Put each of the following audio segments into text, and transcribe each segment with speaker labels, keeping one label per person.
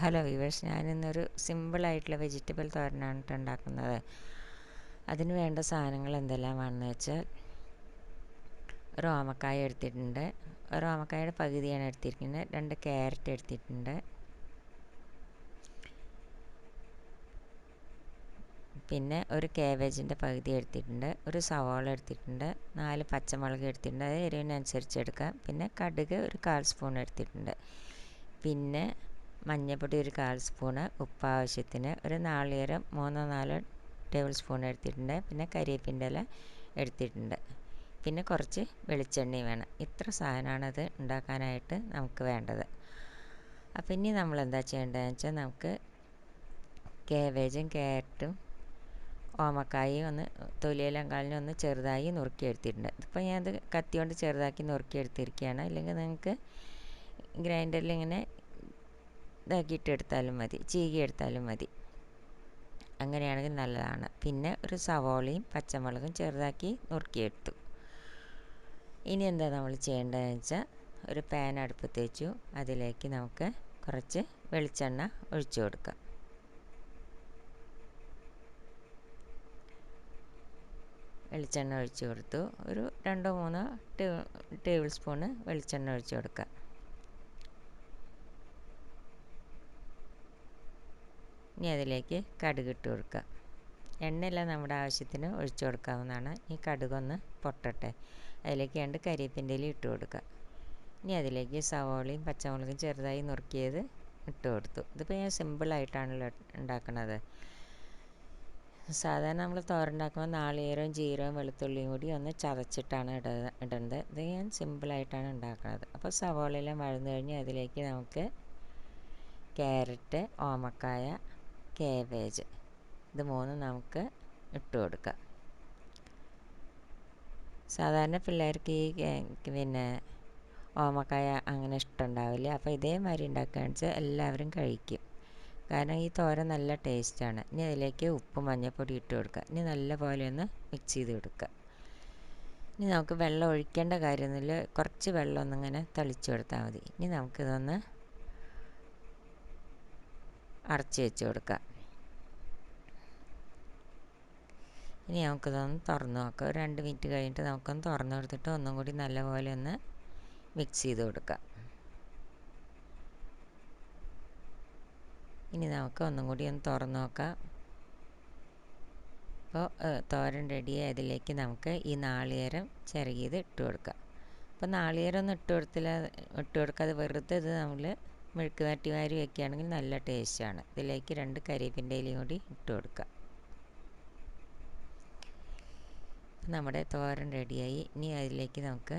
Speaker 1: Hello viewers, ഞാനിന്നൊരു സിമ്പിളായിട്ടുള്ള vegetable തോരനാണ് ഉണ്ടാക്കുന്നത്. അതിന് വേണ്ട സാധനങ്ങൾ എന്തെല്ലാമാണെന്ന് വെച്ചാൽ, ഒരു ഓമക്കായ എടുത്തിട്ടുണ്ട്, ഒരു ഓമക്കായയുടെ പകുതിയാണ് എടുത്തിരിക്കുന്നത്. 2 ക്യാരറ്റ് എടുത്തിട്ടുണ്ട്, പിന്നെ ഒരു കാബേജിൻ്റെ പകുതി എടുത്തിട്ടുണ്ട്, ഒരു സവാള എടുത്തിട്ടുണ്ട്, 4 പച്ചമുളക് എടുത്തിട്ടുണ്ട്, അത് എരിവിനനുസരിച്ച് എടുക്കാം. പിന്നെ കടുക് ഒരു 1/4 സ്പൂൺ എടുത്തിട്ടുണ്ട്, പിന്നെ മഞ്ഞൾപ്പൊടി ഒരു 1/4 സ്പൂണ്, ഉപ്പ് ആവശ്യത്തിന്, ഒരു നാളികേരം 3-4 ടേബിൾ സ്പൂൺ എടുത്തിട്ടുണ്ട്, പിന്നെ കരിവേപ്പിൻ്റെ ഇല എടുത്തിട്ടുണ്ട്, പിന്നെ കുറച്ച് വെളിച്ചെണ്ണയും വേണം. ഇത്ര സാധനമാണ് അത് ഉണ്ടാക്കാനായിട്ട് നമുക്ക് വേണ്ടത്. അപ്പോൾ ഇനി നമ്മൾ എന്താ ചെയ്യേണ്ടതെന്ന് വെച്ചാൽ, നമുക്ക് കാബേജും ക്യാരറ്റും ഓമക്കായും ഒന്ന് തൊലിയെല്ലാം കളഞ്ഞ് ഒന്ന് ചെറുതായി നുറുക്കിയെടുത്തിട്ടുണ്ട്. ഇപ്പോൾ ഞാനത് കത്തി കൊണ്ട് ചെറുതാക്കി നുറുക്കിയെടുത്തിരിക്കുകയാണ്. അല്ലെങ്കിൽ നിങ്ങൾക്ക് ഗ്രൈൻഡറിൽ ഇങ്ങനെ ഇതാക്കിയിട്ടെടുത്താലും മതി, ചീകിയെടുത്താലും മതി, അങ്ങനെയാണെങ്കിൽ നല്ലതാണ്. പിന്നെ ഒരു സവോളയും പച്ചമുളകും ചെറുതാക്കി നുറുക്കിയെടുത്തു. ഇനി എന്താ നമ്മൾ ചെയ്യേണ്ടതെന്ന് വെച്ചാൽ, ഒരു പാൻ അടുപ്പത്ത് വെച്ചു, അതിലേക്ക് നമുക്ക് കുറച്ച് വെളിച്ചെണ്ണ ഒഴിച്ചു കൊടുക്കാം. വെളിച്ചെണ്ണ ഒഴിച്ചു കൊടുത്തു. ഒരു 2-3 ടേബിൾ സ്പൂണ് വെളിച്ചെണ്ണ ഒഴിച്ചു കൊടുക്കുക. ഇനി അതിലേക്ക് കടുക് ഇട്ട് കൊടുക്കുക. എണ്ണയെല്ലാം നമ്മുടെ ആവശ്യത്തിന് ഒഴിച്ചു കൊടുക്കാവുന്നതാണ്. ഈ കടുകൊന്ന് പൊട്ടട്ടെ. അതിലേക്ക് 2 കരിവേപ്പിൻ്റെ ഇല ഇട്ട് കൊടുക്കുക. ഇനി അതിലേക്ക് സവോളയും പച്ചമുളകും ചെറുതായി നുറുക്കിയത് ഇട്ട് കൊടുത്തു. ഇതിപ്പോൾ ഞാൻ സിമ്പിളായിട്ടാണല്ലോ ഉണ്ടാക്കുന്നത്. സാധാരണ നമ്മൾ തോരനുണ്ടാക്കുമ്പോൾ നാളികേരവും ജീരകവും വെളുത്തുള്ളിയും കൂടി ഒന്ന് ചതച്ചിട്ടാണ് ഇടേണ്ടത്. ഇത് ഞാൻ സിമ്പിളായിട്ടാണ് ഉണ്ടാക്കുന്നത്. അപ്പോൾ സവോളയെല്ലാം വഴന്നു കഴിഞ്ഞ് അതിലേക്ക് നമുക്ക് ക്യാരറ്റ്, ഓമക്കായ, കാബേജ്, ഇത് 3 നമുക്ക് ഇട്ട് കൊടുക്കാം. സാധാരണ പിള്ളേർക്ക് പിന്നെ ഓമക്കായ അങ്ങനെ ഇഷ്ടമുണ്ടാവില്ല. അപ്പോൾ ഇതേമാതിരി ഉണ്ടാക്കുകയെന്ന് വെച്ചാൽ എല്ലാവരും കഴിക്കും. കാരണം ഈ തോരൻ നല്ല ടേസ്റ്റാണ്. ഇനി അതിലേക്ക് ഉപ്പ് മഞ്ഞൾപ്പൊടി ഇട്ട് കൊടുക്കുക. ഇനി നല്ലപോലെ ഒന്ന് മിക്സ് ചെയ്ത് കൊടുക്കുക. ഇനി നമുക്ക് വെള്ളം ഒഴിക്കേണ്ട കാര്യമൊന്നുമില്ല, കുറച്ച് വെള്ളം ഒന്നിങ്ങനെ തളിച്ചു കൊടുത്താൽ മതി. ഇനി നമുക്കിതൊന്ന് അടച്ച് വെച്ച് കൊടുക്കാം. ഇനി നമുക്കിതൊന്ന് തുറന്ന് നോക്കാം. ഒരു 2 മിനിറ്റ് കഴിഞ്ഞിട്ട് നമുക്കൊന്ന് തുറന്ന് കൊടുത്തിട്ട് ഒന്നും കൂടി നല്ലപോലെ ഒന്ന് മിക്സ് ചെയ്ത് കൊടുക്കാം. ഇനി നമുക്ക് ഒന്നും കൂടി ഒന്ന് തുറന്ന് നോക്കാം. അപ്പോൾ തോരൻ റെഡിയായി. അതിലേക്ക് നമുക്ക് ഈ നാളികേരം ചിരകിയത് ഇട്ട് കൊടുക്കാം. അപ്പോൾ നാളികേരം ഒന്നും ഇട്ട് കൊടുക്കാതെ വെറുതെ ഇത് നമ്മൾ മെഴുക്ക് വരട്ടി വാരി വയ്ക്കുകയാണെങ്കിൽ നല്ല ടേസ്റ്റാണ്. ഇതിലേക്ക് 2 കരിവേപ്പിൻ്റെ ഇലയും കൂടി ഇട്ട് കൊടുക്കുക. നമ്മുടെ തോരൻ റെഡിയായി. ഇനി അതിലേക്ക് നമുക്ക്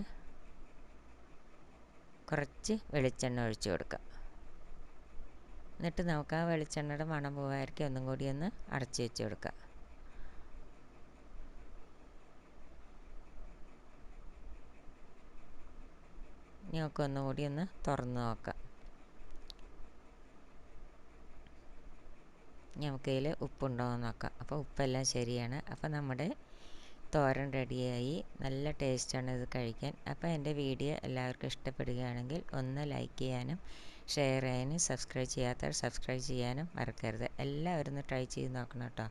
Speaker 1: കുറച്ച് വെളിച്ചെണ്ണ ഒഴിച്ചു കൊടുക്കാം. എന്നിട്ട് നമുക്ക് ആ വെളിച്ചെണ്ണയുടെ മണം പോകാതിരിക്കും ഒന്നും കൂടി ഒന്ന് അടച്ചു വെച്ച് കൊടുക്കുക. ഇനി നമുക്ക് ഒന്നും കൂടി ഒന്ന് തുറന്ന് നോക്കാം. നമുക്കതിൽ ഉപ്പുണ്ടോ എന്ന് നോക്കാം. അപ്പോൾ ഉപ്പെല്ലാം ശരിയാണ്. അപ്പോൾ നമ്മുടെ തോരൻ റെഡിയായി. നല്ല ടേസ്റ്റാണ് ഇത് കഴിക്കാൻ. അപ്പോൾ എൻ്റെ വീഡിയോ എല്ലാവർക്കും ഇഷ്ടപ്പെടുകയാണെങ്കിൽ ഒന്ന് ലൈക്ക് ചെയ്യാനും ഷെയർ ചെയ്യാനും സബ്സ്ക്രൈബ് ചെയ്യാത്തവർ സബ്സ്ക്രൈബ് ചെയ്യാനും മറക്കരുത്. എല്ലാവരും ഒന്ന് ട്രൈ ചെയ്ത് നോക്കണം കേട്ടോ.